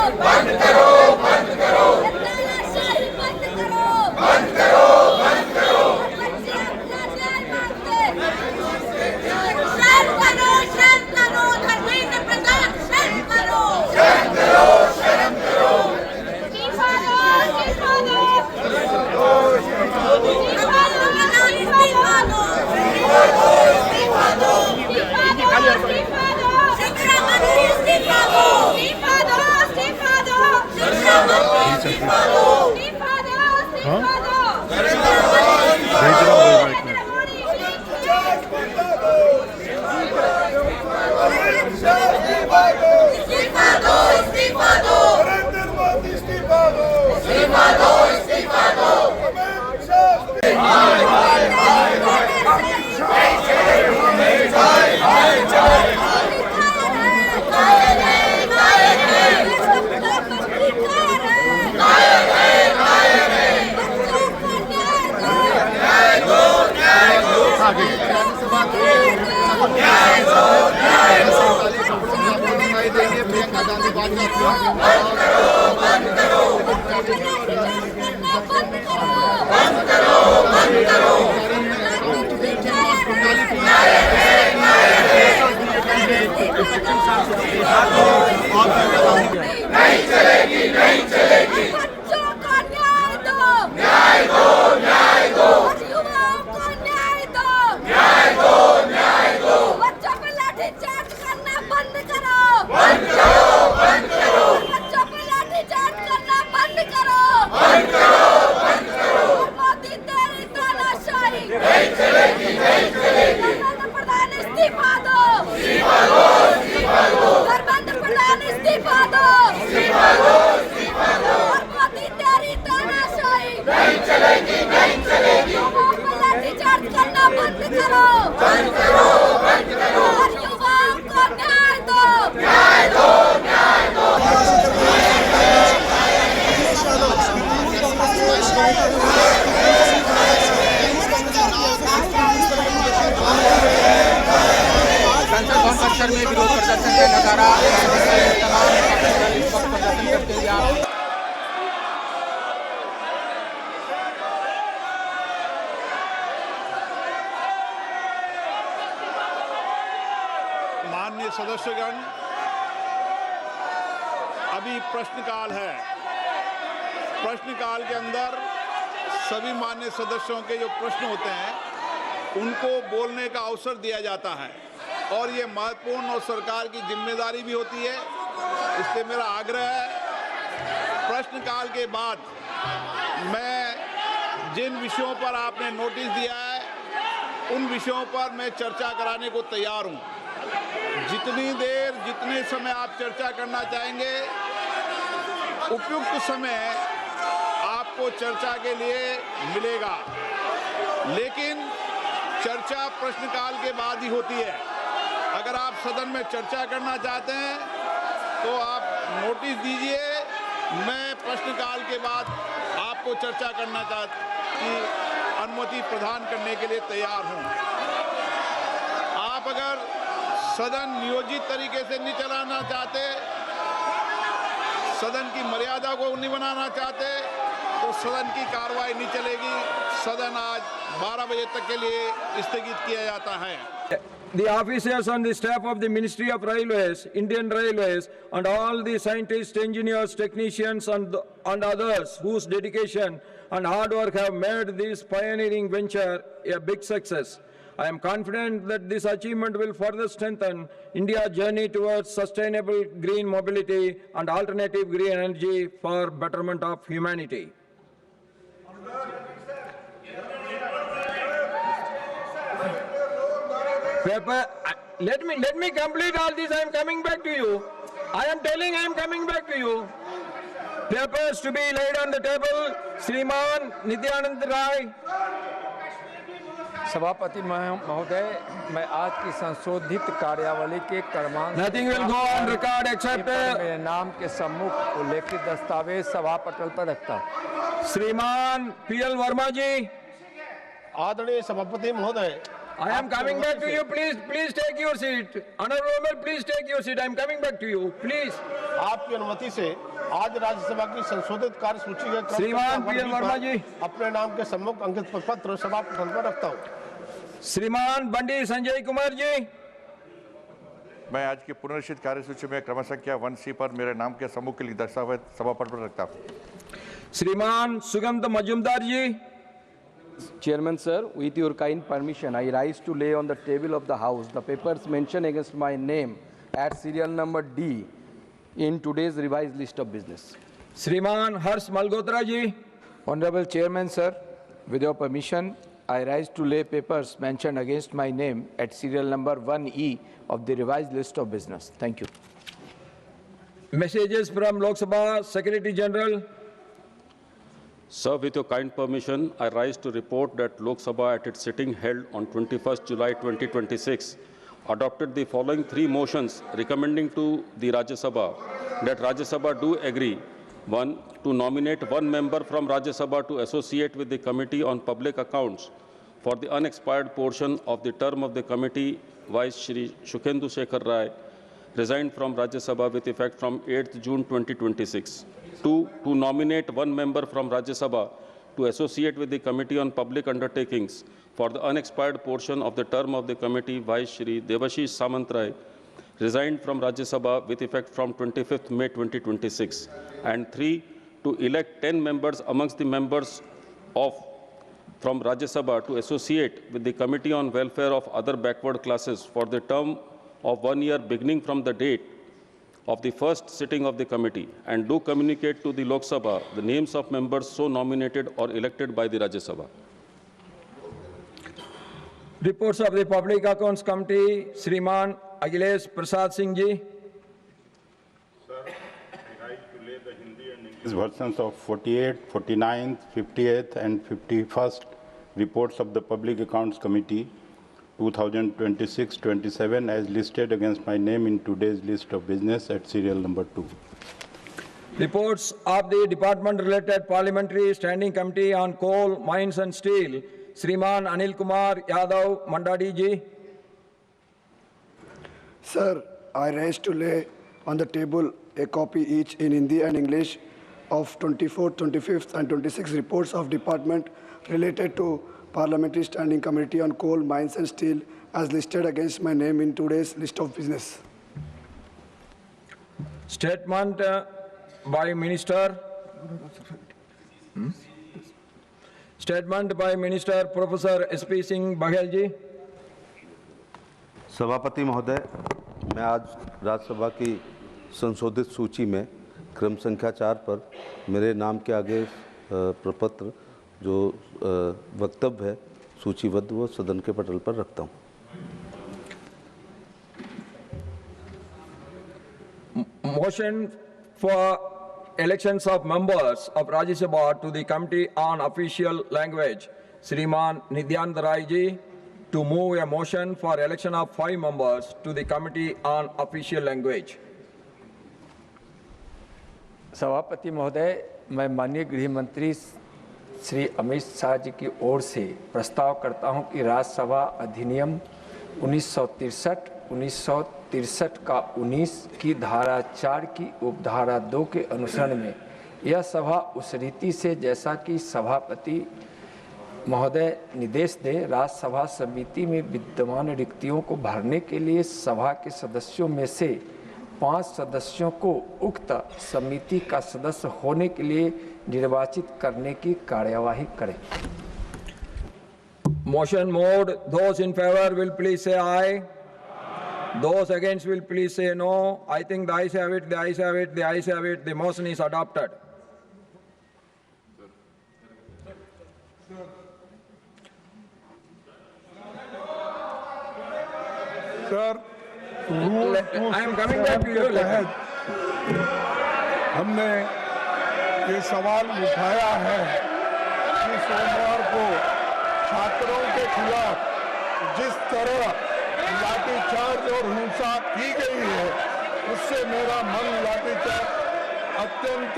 बंद करो, बंद करो, तानाशाही बंद करो, बंद करो, बंद करो, बच्चे अपना न्याय मांगते, शर्म करो, धर्मेंद्र प्रधान शर्म करो, शर्म करो, शर्म करो, इस्तीफा दो, इस्तीफा दो, इस्तीफा दो, इस्तीफा दो, इस्तीफा दो, इस्तीफा दो, इस्तीफा दो, शिक्षा मंत्री इस्तीफा दो, इस्तीफा दो, इस्तीफा दो, शिक्षा मंत्री इस्तीफा दो, इस्तीफा दो, इस्तीफा दो, इस्तीफा दो, इस्तीफा दो, नरेंद्र मोदी इस्तीफा दो, इस्तीफा दो, इस्तीफा दो, नहीं चलेगी, नहीं चलेगी, बच्चों को न्याय दो, न्याय दो, न्याय दो, युवाओं को न्याय दो, न्याय दो, न्याय दो, बच्चों पर लाठीचार्ज करना बंद करो, बंद करो, बंद करो, बच्चों पर लाठीचार्ज करना बंद करो, बंद करो, बंद करो, मोदी तेरी तानाशाही नहीं चलेगी, नहीं चलेगी, धर्मेंद्र प्रधान इस्तीफा दो, इस्तीफा दो, इस्तीफा दो, धर्मेंद्र प्रधान इस्तीफा दो, इस्तीफा दो, इस्तीफा दो, मोदी तेरी तानाशाही नहीं चलेगी, नहीं चलेगी, युवाओं पर लाठीचार्ज करना बंद करो, बंद करो, बंद करो, और युवाओं को न्याय दो, न्याय दो, न्याय दो, संसद भवन परिसर में विरोध प्रदर्शन का नजारा तमाम इस वक्त प्रदर्शन करते हुए आप माननीय सदस्यगण, अभी प्रश्नकाल है। प्रश्नकाल के अंदर सभी माननीय सदस्यों के जो प्रश्न होते हैं उनको बोलने का अवसर दिया जाता है और ये महत्वपूर्ण और सरकार की जिम्मेदारी भी होती है। इसलिए मेरा आग्रह है, प्रश्नकाल के बाद मैं जिन विषयों पर आपने नोटिस दिया है उन विषयों पर मैं चर्चा कराने को तैयार हूँ। जितनी देर, जितने समय आप चर्चा करना चाहेंगे, उपयुक्त समय आपको चर्चा के लिए मिलेगा, लेकिन चर्चा प्रश्नकाल के बाद ही होती है। अगर आप सदन में चर्चा करना चाहते हैं तो आप नोटिस दीजिए, मैं प्रश्नकाल के बाद आपको चर्चा करना की अनुमति प्रदान करने के लिए तैयार हूं। आप अगर सदन नियोजित तरीके से नहीं चलाना चाहते, सदन की मर्यादा को नहीं बनाना चाहते, तो सदन की कार्रवाई नहीं चलेगी। सदन आज 12 बजे तक के लिए स्थगित किया जाता है। The officers and the staff of the Ministry of Railways, Indian Railways, and all the scientists, engineers, technicians, and others whose dedication and hard work have made this pioneering venture a big success. I am confident that this achievement will further strengthen India's journey towards sustainable green mobility and alternative green energy for betterment of humanity. Let me complete all this. I am coming back to you. I am telling I am coming back to you. Papers to be laid on the table. Shriman Nityanand Rai. सभापति महोदय, मैं आज की संशोधित कार्यावली के क्रमांक Nothing will go on record except मेरे नाम के सम्मुख उल्लेखित दस्तावेज सभा पटल पर रखता हूं। श्रीमान PL वर्मा जी, आदरणीय सभापति महोदय, I am coming back to you. Please take your seat. Honorable, please take your seat. I am coming back to you. Please. आपकी अनुमति से आज राज्यसभा की संशोधित कार्य सूची के क्रम श्रीमान संख्या पी.एल. 1B वर्मा पर जी। अपने नाम के सम्मुख अंकित पत्र सभा पटल पर रखता हूँ। श्रीमान बंडी संजय कुमार जी। मैं आज की पुनर्निश्चित कार्यसूची में क्रम संख्या 1C पर मेरे नाम के समूह के लिए दस्तावेज सभापति पर रखता हूँ। श्रीमान सुगंध मजूमदार जी। Chairman sir, with your kind permission, I rise to lay on the table of the House the papers mentioned against my name at serial number D in today's revised list of business. श्रीमान हर्ष Malhotra ji. Honorable Chairman, sir, with your permission, I rise to lay papers mentioned against my name at serial number 1E of the revised list of business. Thank you. Messages from Lok Sabha Secretary General. Sir, with your kind permission, I rise to report that Lok Sabha at its sitting held on 21st July 2026 adopted the following 3 motions recommending to the Rajya Sabha that Rajya Sabha do agree: 1. To nominate 1 member from Rajya Sabha to associate with the Committee on Public Accounts for the unexpired portion of the term of the committee, Vice Shri Shukhendu Shekhar Rai, resigned from Rajya Sabha with effect from 8th June 2026. 2. To nominate 1 member from Rajya Sabha to associate with the Committee on Public Undertakings for the unexpired portion of the term of the committee, Vice Shri Devashish Samant Rai, resigned from Rajya Sabha with effect from 25th May 2026. And 3. To elect 10 members amongst the members from Rajya Sabha to associate with the Committee on Welfare of Other Backward Classes for the term of 1 year beginning from the date of the first sitting of the committee, and do communicate to the Lok Sabha the names of members so nominated or elected by the Rajya Sabha. Reports of the Public Accounts Committee, Shriman Akhilesh Prasad Singh ji. Versions of 48th, 49th, 58th and 51st reports of the Public Accounts Committee 2026-27 as listed against my name in today's list of business at serial number 2. Reports of the Department-related Parliamentary Standing Committee on Coal, Mines and Steel, Shriman Anil Kumar Yadav Mandadi ji. Sir, I rise to lay on the table a copy each in Hindi and English of 24th, 25th and 26th reports of department related to Parliamentary Standing Committee on Coal, Mines and Steel as listed against my name in today's list of business. Statement by Minister. Statement by Minister Professor S.P. Singh Baghel ji. सभापति महोदय, मैं आज राज्यसभा की संशोधित सूची में क्रम संख्या 4 पर मेरे नाम के आगे प्रपत्र जो वक्तव्य है सूचीबद्ध वो सदन के पटल पर रखता हूँ। Motion for elections of members of Rajya Sabha to the Committee on Official Language. Shriman Nityanand Rai ji to move a motion for election of 5 members to the Committee on Official Language. सभापति महोदय, मैं माननीय गृह मंत्री श्री अमित शाह जी की ओर से प्रस्ताव करता हूं कि राज्यसभा अधिनियम 1963 का 19 की धारा 4 की उपधारा 2 के अनुसरण में यह सभा उस रीति से जैसा कि सभापति महोदय निर्देश दे राज्यसभा समिति में विद्यमान रिक्तियों को भरने के लिए सभा के सदस्यों में से 5 सदस्यों को उक्त समिति का सदस्य होने के लिए निर्वाचित करने की कार्यवाही करें। Motion moved. Those in favor will please say aye. Those against will please say no. I think the ayes have it, the ayes have it, the ayes have it. The motion is adopted. Sir, I am coming back to you. हमने ये सवाल उठाया है कि सोमवार को छात्रों के खिलाफ जिस तरह लाठीचार्ज और हिंसा की गई है उससे मेरा मन लाठीचार्ज अत्यंत